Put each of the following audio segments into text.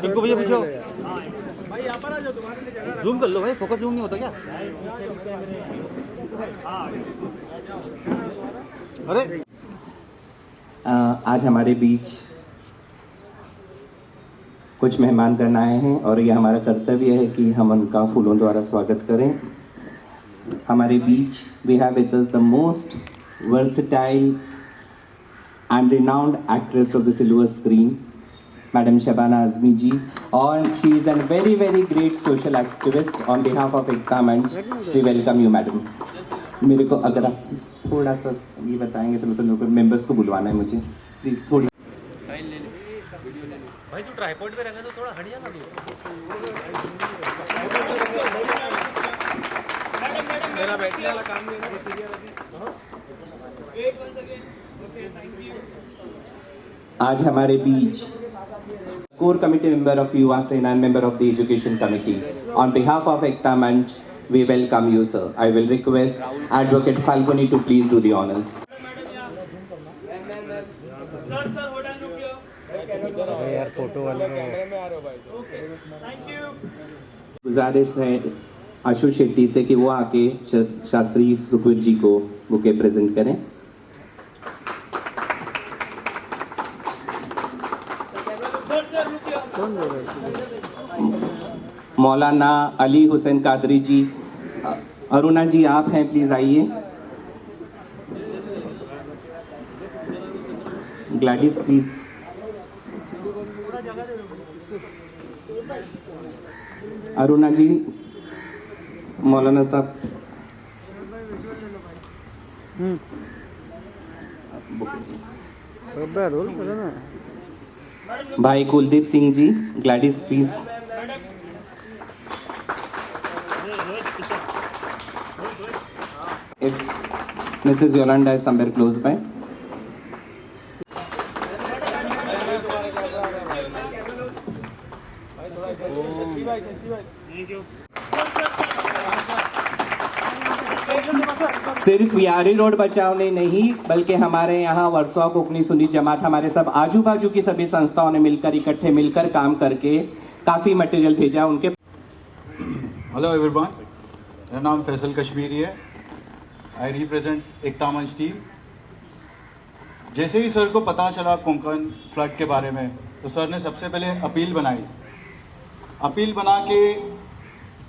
इनको भैया पूछो भाई, यहाँ पर आ जाओ, तुम्हारे लिए जगह जूम कर लो भाई, फोकस जूम नहीं होता क्या? अरे आज हमारे बीच कुछ मेहमानगण आए हैं और ये हमारा कर्तव्य है कि हम उनका फूलों द्वारा स्वागत करें। हमारे बीच we have with us the most versatile and renowned actress of the silver screen, Madam Shabana Azmi ji, and she is a very great social activist. On behalf of Ekta Manch, we welcome you, madam. मेरे को अगर आप please थोड़ा सा ये बताएंगे तो मतलब मेंबर्स को बुलवाना है मुझे, प्लीज थोड़ी भाई तू ट्राइपॉड पे रखा तो थोड़ा हट जा ना तू। मेरा बैठने वाला काम नहीं है। आज हमारे बीच core committee member of Yuva Sena and member of the education committee. On behalf of Ekta Manch, we welcome you, sir. I will request Advocate Falguni to please do the honors. यार photo वाले गुजारिश है आशु शेट्टी से कि वो आके शास्त्री सुखवीर जी को bouquet present करें। मौलाना अली हुसैन कादरी जी, अरुणा जी आप हैं, प्लीज आइए। Gladys please. अरुणा जी, मौलाना साहब। भाई Kuldeep Singh ji, Gladys please. If Mrs. Yolanda is somewhere close by. सिर्फ यारी रोड बचाव ने नहीं बल्कि हमारे यहाँ वर्सोवा कोकनी सुन्नी जमात, हमारे सब आजू बाजू की सभी संस्थाओं ने मिलकर इकट्ठे मिलकर काम करके काफी मटेरियल भेजा उनके। हेलो एवरीवन, मेरा नाम फैसल कश्मीरी है। आई रिप्रेजेंट एकता मंच टीम। जैसे ही सर को पता चला कोंकण फ्लड के बारे में तो सर ने सबसे पहले अपील बनाई। अपील बना के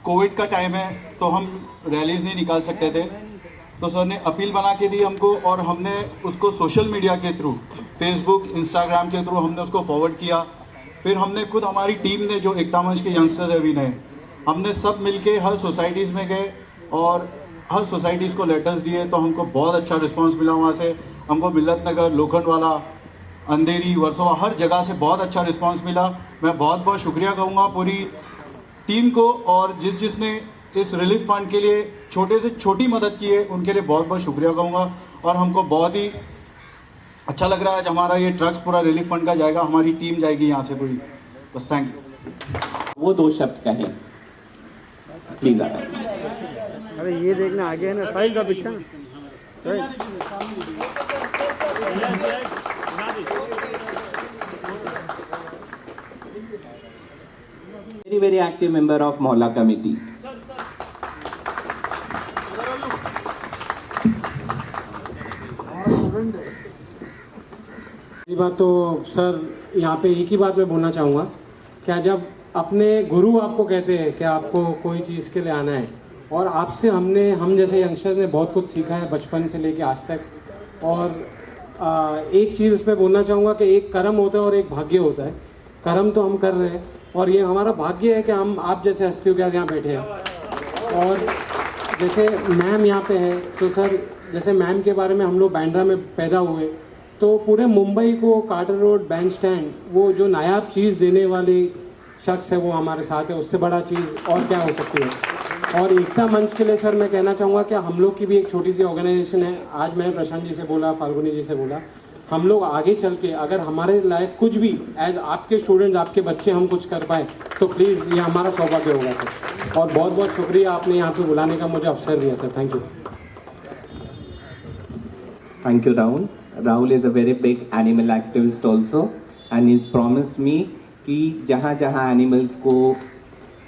कोविड का टाइम है तो हम रैलीज नहीं निकाल सकते थे, तो सर ने अपील बना के दी हमको और हमने उसको सोशल मीडिया के थ्रू, फेसबुक, इंस्टाग्राम के थ्रू हमने उसको फॉरवर्ड किया। फिर हमने खुद, हमारी टीम ने, जो एकता मंच के यंगस्टर्स है अभी नए, हमने सब मिलके हर सोसाइटीज़ में गए और हर सोसाइटीज़ को लेटर्स दिए। तो हमको बहुत अच्छा रिस्पांस मिला वहाँ से। हमको मिल्लत नगर, लोखंडवाला, अंधेरी, वर्सोवा, हर जगह से बहुत अच्छा रिस्पांस मिला। मैं बहुत बहुत शुक्रिया कहूँगा पूरी टीम को, और जिसने इस रिलीफ फंड के लिए छोटे से छोटी मदद की है उनके लिए बहुत बहुत शुक्रिया कहूँगा। और हमको बहुत ही अच्छा लग रहा है, हमारा ये ट्रक्स पूरा रिलीफ फंड का जाएगा, हमारी टीम जाएगी यहाँ से पूरी। बस थैंक यू। वो 2 शब्द कहें प्लीज। अरे ये देखना आगे है ना, साइड का पीछे। very active member of Mohalla committee. ये बात तो सर यहाँ पे एक ही बात मैं बोलना चाहूँगा, क्या जब अपने गुरु आपको कहते हैं कि आपको कोई चीज़ के लिए आना है, और आपसे हम जैसे यंगस्टर्स ने बहुत कुछ सीखा है बचपन से लेके आज तक। और एक चीज़ इसमें बोलना चाहूँगा कि एक कर्म होता है और एक भाग्य होता है। कर्म तो हम कर रहे हैं और ये हमारा भाग्य है कि हम आप जैसे हस्तियों के यहाँ बैठे हैं। और जैसे मैम यहाँ पे है तो सर जैसे मैम के बारे में हम लोग बांद्रा में पैदा हुए, तो पूरे मुंबई को कार्टर रोड बैंड स्टैंड वो जो नायाब चीज़ देने वाले शख्स है वो हमारे साथ है। उससे बड़ा चीज़ और क्या हो सकती है। और एकता मंच के लिए सर मैं कहना चाहूँगा कि हम लोग की भी एक छोटी सी ऑर्गेनाइजेशन है। आज मैंने प्रशांत जी से बोला, फाल्गुनी जी से बोला, हम लोग आगे चल के अगर हमारे लायक कुछ भी एज आपके स्टूडेंट्स आपके बच्चे हम कुछ कर पाए तो प्लीज़ ये हमारा सौभाग्य होगा सर। और बहुत बहुत शुक्रिया आपने यहाँ पे बुलाने का मुझे अवसर दिया sir. Thank you. Thank you, Rahul. Rahul is a very big animal activist also, and he's promised me कि जहाँ जहाँ एनिमल्स को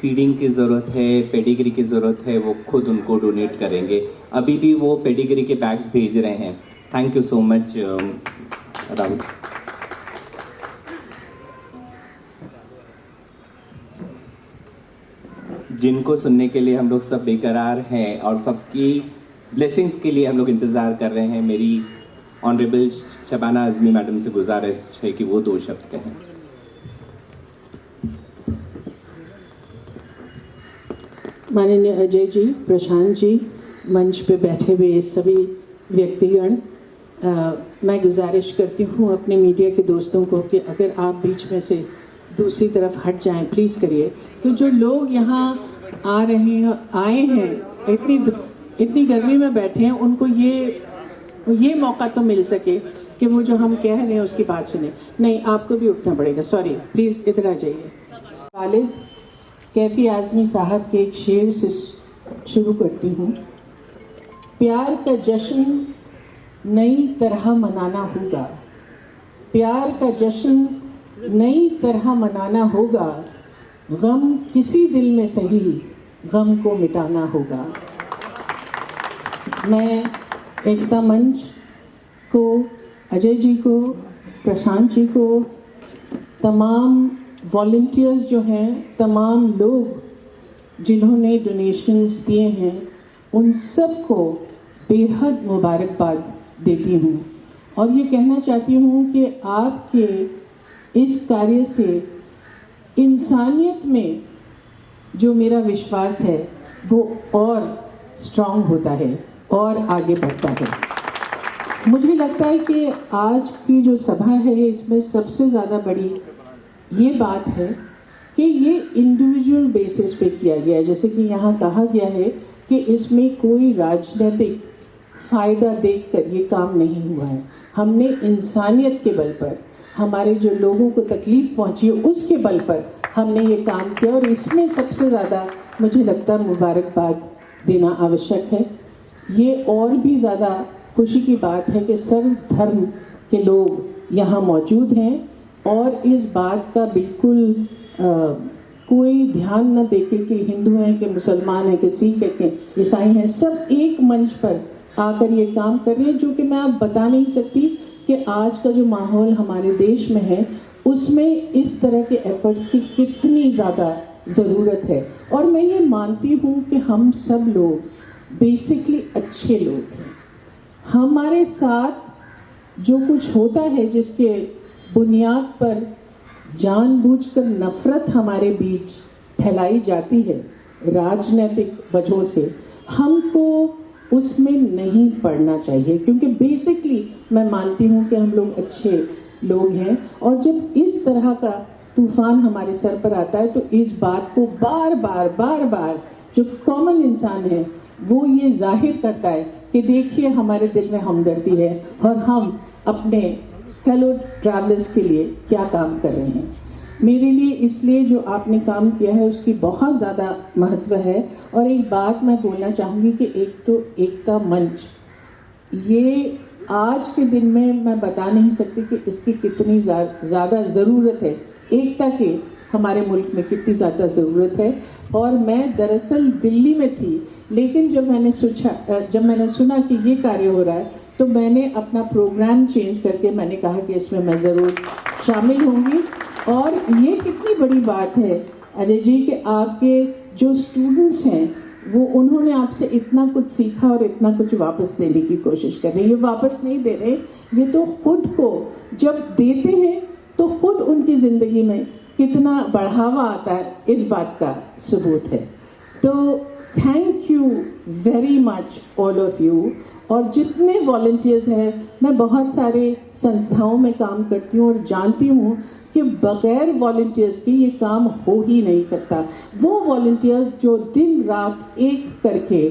फीडिंग की ज़रूरत है, पेडिग्री की ज़रूरत है, वो खुद उनको डोनेट करेंगे। अभी भी वो पेडिग्री के बैग्स भेज रहे हैं। Thank you so much Rahul. जिनको सुनने के लिए हम लोग सब बेकरार हैं और सबकी ब्लेसिंग्स के लिए हम लोग इंतज़ार कर रहे हैं। मेरी ऑनरेबल शबाना आज़मी मैडम से गुजारिश है कि वो 2 शब्द कहें। माननीय अजय जी, प्रशांत जी, मंच पे बैठे हुए सभी व्यक्तिगण, मैं गुजारिश करती हूँ अपने मीडिया के दोस्तों को कि अगर आप बीच में से दूसरी तरफ हट जाएं प्लीज़ करिए। तो जो लोग यहाँ आए हैं इतनी गर्मी में बैठे हैं, उनको ये मौका तो मिल सके कि वो जो हम कह रहे हैं उसकी बात सुने। नहीं, आपको भी उठना पड़ेगा, सॉरी, प्लीज़ इधर आ जाइए। वालिद कैफी आज़मी साहब के एक शेर से शुरू करती हूँ। प्यार का जश्न नई तरह मनाना होगा, प्यार का जश्न नई तरह मनाना होगा, गम किसी दिल में सही गम को मिटाना होगा। मैं एकता मंच को, अजय जी को, प्रशांत जी को, तमाम वॉलंटियर्स जो हैं, तमाम लोग जिन्होंने डोनेशंस दिए हैं, उन सब को बेहद मुबारकबाद देती हूँ। और ये कहना चाहती हूँ कि आपके इस कार्य से इंसानियत में जो मेरा विश्वास है वो और स्ट्रॉन्ग होता है और आगे बढ़ता है। मुझे लगता है कि आज की जो सभा है इसमें सबसे ज़्यादा बड़ी ये बात है कि ये इंडिविजुअल बेसिस पे किया गया है। जैसे कि यहाँ कहा गया है कि इसमें कोई राजनीतिक फ़ायदा देखकर ये काम नहीं हुआ है। हमने इंसानियत के बल पर, हमारे जो लोगों को तकलीफ़ पहुँची उसके बल पर हमने ये काम किया। और इसमें सबसे ज़्यादा मुझे लगता है मुबारकबाद देना आवश्यक है। ये और भी ज़्यादा खुशी की बात है कि सर्व धर्म के लोग यहाँ मौजूद हैं और इस बात का बिल्कुल कोई ध्यान न देके कि हिंदू हैं कि मुसलमान हैं कि सिख हैं कि ईसाई हैं, सब एक मंच पर आकर ये काम कर रहे हैं। जो कि मैं अब बता नहीं सकती कि आज का जो माहौल हमारे देश में है उसमें इस तरह के एफर्ट्स की कितनी ज़्यादा ज़रूरत है। और मैं ये मानती हूँ कि हम सब लोग बेसिकली अच्छे लोग हैं। हमारे साथ जो कुछ होता है जिसके बुनियाद पर जानबूझकर नफ़रत हमारे बीच फैलाई जाती है राजनीतिक वजहों से, हमको उसमें नहीं पड़ना चाहिए। क्योंकि बेसिकली मैं मानती हूँ कि हम लोग अच्छे लोग हैं। और जब इस तरह का तूफ़ान हमारे सर पर आता है तो इस बात को बार बार जो कॉमन इंसान है वो ये जाहिर करता है कि देखिए हमारे दिल में हमदर्दी है और हम अपने फेलो ट्रैवलर्स के लिए क्या काम कर रहे हैं। मेरे लिए इसलिए जो आपने काम किया है उसकी बहुत ज़्यादा महत्व है। और एक बात मैं बोलना चाहूँगी कि एक तो एकता मंच ये आज के दिन में मैं बता नहीं सकती कि इसकी कितनी ज़्यादा ज़रूरत है, एकता के हमारे मुल्क में कितनी ज़्यादा ज़रूरत है। और मैं दरअसल दिल्ली में थी, लेकिन जब मैंने सुना कि ये कार्य हो रहा है तो मैंने अपना प्रोग्राम चेंज करके मैंने कहा कि इसमें मैं ज़रूर शामिल होंगी। और ये कितनी बड़ी बात है अजय जी कि आपके जो स्टूडेंट्स हैं वो उन्होंने आपसे इतना कुछ सीखा और इतना कुछ वापस देने की कोशिश कर रहे हैं। ये वापस नहीं दे रहे, ये तो खुद को जब देते हैं तो खुद उनकी ज़िंदगी में कितना बढ़ावा आता है, इस बात का सबूत है। तो thank you very much all of you. और जितने वॉलंटियर्स हैं, मैं बहुत सारे संस्थाओं में काम करती हूँ और जानती हूँ कि बगैर वॉलंटियर्स के ये काम हो ही नहीं सकता। वो वॉलंटियर्स जो दिन रात एक करके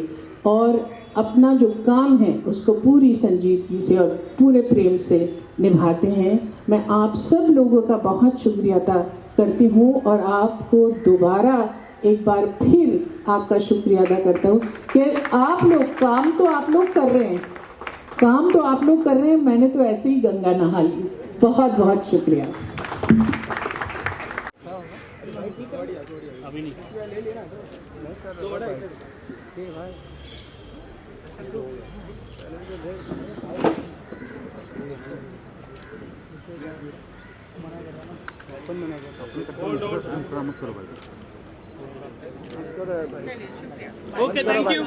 और अपना जो काम है उसको पूरी संजीदगी से और पूरे प्रेम से निभाते हैं, मैं आप सब लोगों का बहुत शुक्रिया अदा करती हूँ। और आपको दोबारा एक बार फिर आपका शुक्रिया अदा करता हूँ कि आप लोग काम तो आप लोग कर रहे हैं, मैंने तो ऐसे ही गंगा नहा ली। बहुत बहुत शुक्रिया। Okay, thank you.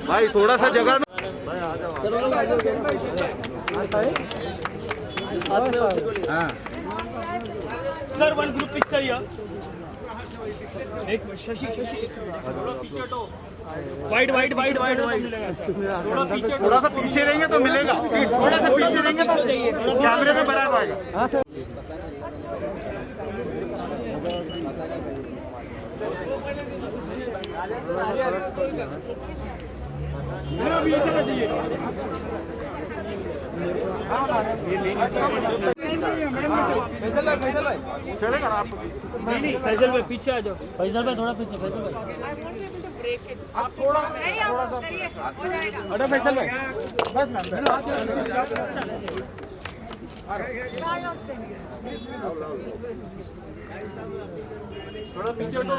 भाई थोड़ा सा जगह सर, वन ग्रुप पिक्चर या एक शशि थोड़ा पीछे हटो। वाइड थोड़ा सा पीछे रहेंगे तो मिलेगा, थोड़ा सा पीछे रहेंगे तो कैमरे में बराबर आएगा। चलेगा ना आपको? नहीं, फैजल भाई पीछे आ जाओ। फैजल भाई थोड़ा पीछे, फैजल भाई आप थोड़ा हटो। फैजल भाई थोड़ा पीछे हटो।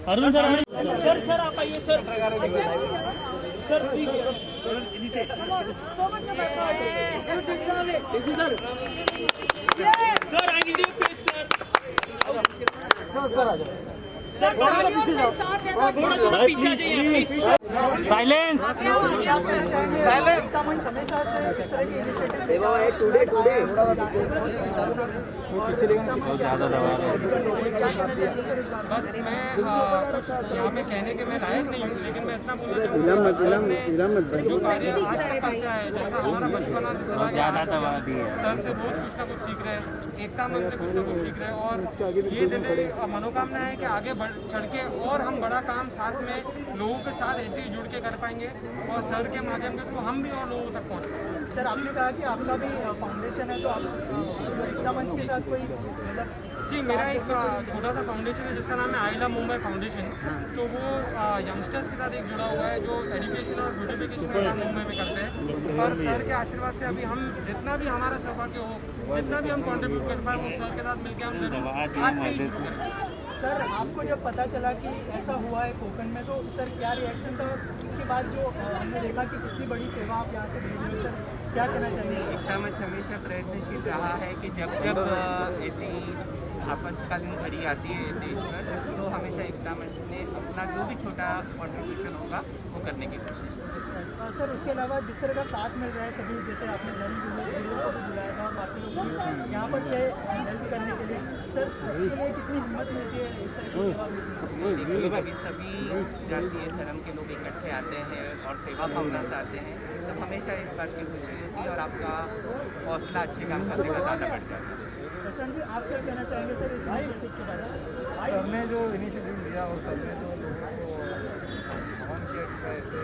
अरुण सर आप आइए sir. Sir please sir, I need your please sir. थोड़ा पीछे आ जाइए। साइलेंस। बस मैं यहाँ पे कहने के मैं लायक नहीं हूँ, लेकिन मैं इतना बोलना चाहूँगा जो कार्य आज तक करता है, जैसा हमारा बचपना ज़्यादा दबा दिए सर से रोज कुछ ना कुछ सीख रहे हैं, एकता मंच से कुछ ना कुछ सीख रहे हैं। और ये दिन मनोकामना है कि आगे चढ़ के और हम बड़ा काम साथ में लोगों के साथ ऐसे ही जुड़ के कर पाएंगे और सर के माध्यम के थ्रू हम भी और लोगों तक पहुँच। सर आपने कहा कि आपका भी फाउंडेशन है, तो आप एकता मंच के साथ कोई मतलब? जी, मेरा एक छोटा सा फाउंडेशन है जिसका नाम है आई लव मुंबई फाउंडेशन। तो वो यंगस्टर्स के साथ एक जुड़ा हुआ है जो एजुकेशन और ब्यूटिफिकेशन का काम मुंबई में करते हैं। और सर के आशीर्वाद से अभी हम जितना भी हमारा सौभाग्य हो, जितना भी हम कंट्रीब्यूट कर पाए, वो सर के साथ मिलकर हम जरूर आज से ही शुरू करें। सर आपको जब पता चला कि ऐसा हुआ है कोकन में, तो सर क्या रिएक्शन था? उसके बाद जो हमने देखा कि कितनी बड़ी सेवा आप यहाँ से भेज रहे हो, सर क्या कहना चाहिए? एकता मंच हमेशा प्रयत्नशील रहा है कि जब जब ऐसी आपातकालीन घड़ी आती है देश में, तो हमेशा एकता मंच ने अपना जो भी छोटा कॉन्ट्रीब्यूशन होगा वो करने की कोशिश की। सर उसके अलावा जिस तरह का साथ मिल रहा है सभी, जैसे आपने धर्मगुरुओं को भी बुलाया था और बाकी लोग भी यहाँ पर थे हेल्प करने के लिए, सर इसके लिए कितनी हिम्मत मिलती है इस तरह की सेवा देखिए, कभी सभी जातीय धर्म के लोग इकट्ठे आते हैं और सेवा भावना से आते हैं, तो हमेशा इस बात की खुशी होती है और आपका हौसला अच्छे काम करने का ज़्यादा बढ़ जाता है। प्रशांत जी, आप क्या कहना चाहेंगे सर इस इनिशिएटिव के बारे में? सबने जो इनिशिएटिव लिया और सबने जो लोगों को आह्वान किया कि ऐसे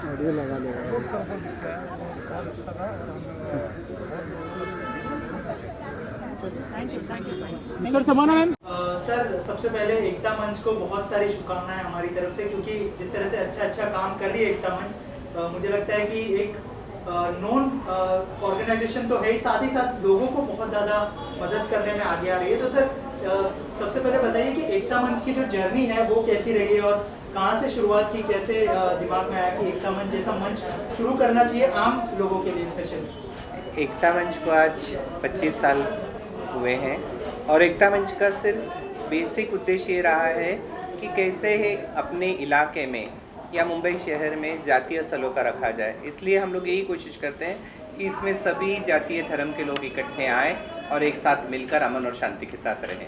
ऑडियो लगा लेगा लोग सबको दिखा है, वो बहुत अच्छा था और हम thank you so much sir समाना मैम। सर सबसे पहले एकता मंच को बहुत सारी शुभकामनाएं हमारी तरफ से, क्योंकि जिस तरह से अच्छा काम कर रही है एकता मंच, मुझे लगता है कि एक नॉन ऑर्गेनाइजेशन तो है ही, साथ ही साथ लोगों को बहुत ज़्यादा मदद करने में आगे आ रही है। तो सर सबसे पहले बताइए कि एकता मंच की जो जर्नी है वो कैसी रही है और कहाँ से शुरुआत की, कैसे दिमाग में आया कि एकता मंच जैसा मंच शुरू करना चाहिए आम लोगों के लिए स्पेशली? एकता मंच को आज 25 साल हुए हैं और एकता मंच का सिर्फ बेसिक उद्देश्य ये रहा है कि कैसे अपने इलाके में या मुंबई शहर में जातीय सलोखा रखा जाए। इसलिए हम लोग यही कोशिश करते हैं कि इसमें सभी जातीय धर्म के लोग इकट्ठे आएँ और एक साथ मिलकर अमन और शांति के साथ रहें।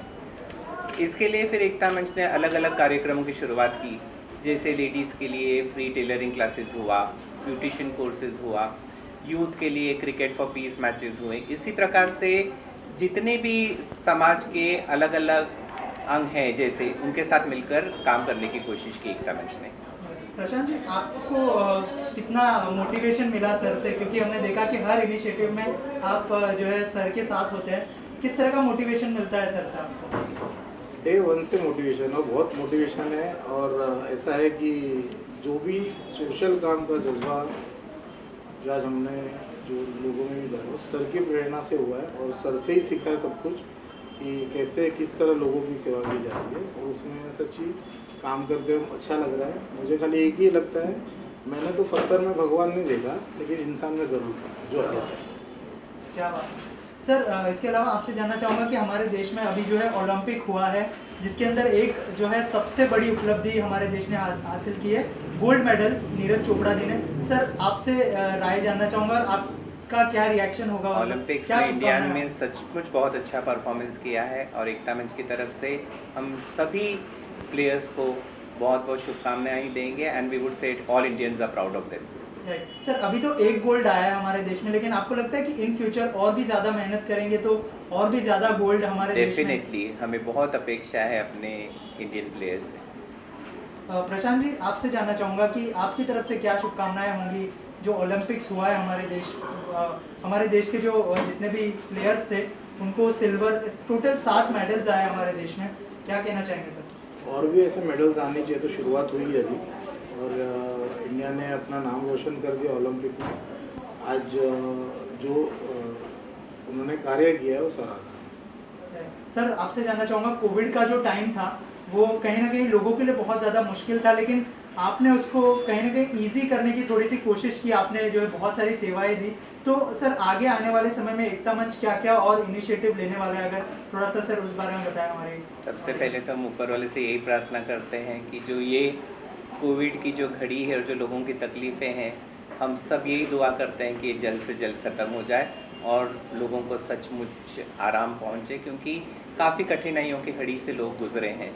इसके लिए फिर एकता मंच ने अलग अलग कार्यक्रमों की शुरुआत की, जैसे लेडीज़ के लिए फ्री टेलरिंग क्लासेस हुआ, ब्यूटिशियन कोर्सेज हुआ, यूथ के लिए क्रिकेट फॉर पीस मैचेस हुए। इसी प्रकार से जितने भी समाज के अलग अलग अंग हैं जैसे उनके साथ मिलकर काम करने की कोशिश की एकता मंच ने। प्रशांत जी, आपको कितना मोटिवेशन मिला सर से, क्योंकि हमने देखा कि हर इनिशिएटिव में आप जो है सर के साथ होते हैं, किस तरह का मोटिवेशन मिलता है सर से आपको? डे 1 से मोटिवेशन और बहुत मोटिवेशन है। और ऐसा है कि जो भी सोशल काम का जज्बा जो आज हमने जो लोगों में भी डाला सर की प्रेरणा से हुआ है और सर से ही सीखा है सब कुछ कि कैसे किस तरह लोगों की सेवा की जाती है। और उसमें सच्ची काम करते हुए अच्छा लग रहा है। मुझे खाली एक ही लगता है, मैंने तो पत्थर में भगवान नहीं देखा, लेकिन इंसान में ज़रूर देखा जो आगे से। क्या बात है सर। इसके अलावा आपसे जानना चाहूँगा कि हमारे देश में अभी जो है ओलंपिक हुआ है, जिसके अंदर एक जो है सबसे बड़ी उपलब्धि हमारे देश ने हासिल की है, गोल्ड मेडल नीरज चोपड़ा जी ने। सर आपसे राय जानना चाहूँगा, आपका क्या रिएक्शन होगा? ओलंपिक्स में इंडिया ने सचमुच बहुत अच्छा परफॉर्मेंस किया है और एकता मंच की तरफ से हम सभी प्लेयर्स को बहुत बहुत शुभकामनाएं देंगे and we would say all Indians are proud of them. Sir अभी तो एक गोल्ड आया है हमारे देश में, लेकिन आपको लगता है कि इन फ्यूचर और भी ज़्यादा मेहनत करेंगे तो और भी ज़्यादा गोल्ड हमारे देश में? डेफिनेटली हमें बहुत अपेक्षा है अपने इंडियन प्लेयर्स से। प्रशांत जी, आपसे जानना चाहूँगा कि आपकी तरफ से क्या शुभकामनाएं होंगी जो ओलंपिक्स हुआ है हमारे देश के जो जितने भी प्लेयर्स थे उनको सिल्वर, टोटल 7 मेडल्स आए हमारे देश में, क्या कहना चाहेंगे सर? और भी ऐसे मेडल्स आने चाहिए, तो शुरुआत हुई है अभी और इंडिया ने अपना नाम रोशन कर दिया ओलंपिक में। आज जो उन्होंने कार्य किया है वो सराहनीय। सर आपसे जानना चाहूँगा, कोविड का जो टाइम था वो कहीं ना कहीं लोगों के लिए बहुत ज़्यादा मुश्किल था, लेकिन आपने उसको कहीं ना कहीं ईजी करने की थोड़ी सी कोशिश की, आपने जो है बहुत सारी सेवाएं दी। तो सर आगे आने वाले समय में एकता मंच क्या क्या और इनिशिएटिव लेने वाला है, अगर थोड़ा सा सर उस बारे में बताएं हमारे। सबसे पहले तो हम ऊपर वाले से यही प्रार्थना करते हैं कि जो ये कोविड की जो घड़ी है और जो लोगों की तकलीफ़ें हैं, हम सब यही दुआ करते हैं कि ये जल्द से जल्द ख़त्म हो जाए और लोगों को सचमुच आराम पहुँचे, क्योंकि काफ़ी कठिनाइयों की घड़ी से लोग गुजरे हैं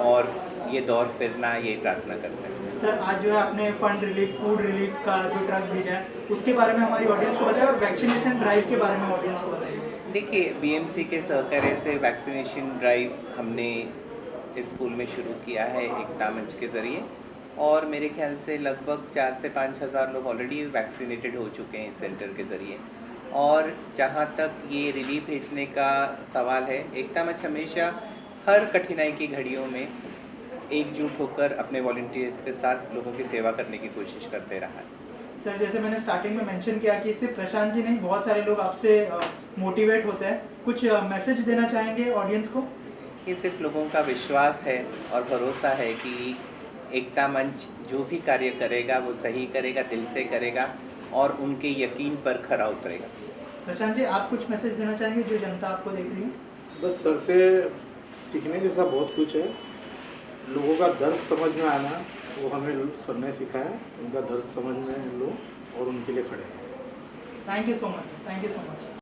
और ये दौर फिरना यही प्रार्थना करते हैं। सर आज जो है आपने फंड रिलीफ, फूड रिलीफ का जो ट्रक भेजा है उसके बारे में हमारी ऑडियंस को बताएं और वैक्सीनेशन ड्राइव के बारे में ऑडियंस को बताइए। देखिए, बीएमसी के सहकार्य से वैक्सीनेशन ड्राइव हमने इस स्कूल में शुरू किया है एकता मंच के ज़रिए और मेरे ख्याल से लगभग 4 से 5 हज़ार लोग ऑलरेडी वैक्सीनेटेड हो चुके हैं इस सेंटर के ज़रिए। और जहाँ तक ये रिलीफ भेजने का सवाल है, एकता मंच हमेशा हर कठिनाई की घड़ियों में एकजुट होकर अपने वॉलंटियर्स के साथ लोगों की सेवा करने की कोशिश करते रहा है। सर जैसे मैंने स्टार्टिंग में मेंशन किया कि सिर्फ प्रशांत जी नहीं, बहुत सारे लोग आपसे मोटिवेट होते हैं, कुछ मैसेज देना चाहेंगे ऑडियंस को? ये सिर्फ लोगों का विश्वास है और भरोसा है कि एकता मंच जो भी कार्य करेगा वो सही करेगा, दिल से करेगा और उनके यकीन पर खरा उतरेगा। प्रशांत जी, आप कुछ मैसेज देना चाहेंगे जो जनता आपको देख रही है? बस सर से सीखने जैसा बहुत कुछ है। लोगों का दर्द समझ में आना, वो हमें सर ने सिखाया। उनका दर्द समझ में लो और उनके लिए खड़े हैं। Thank you so much, thank you so much.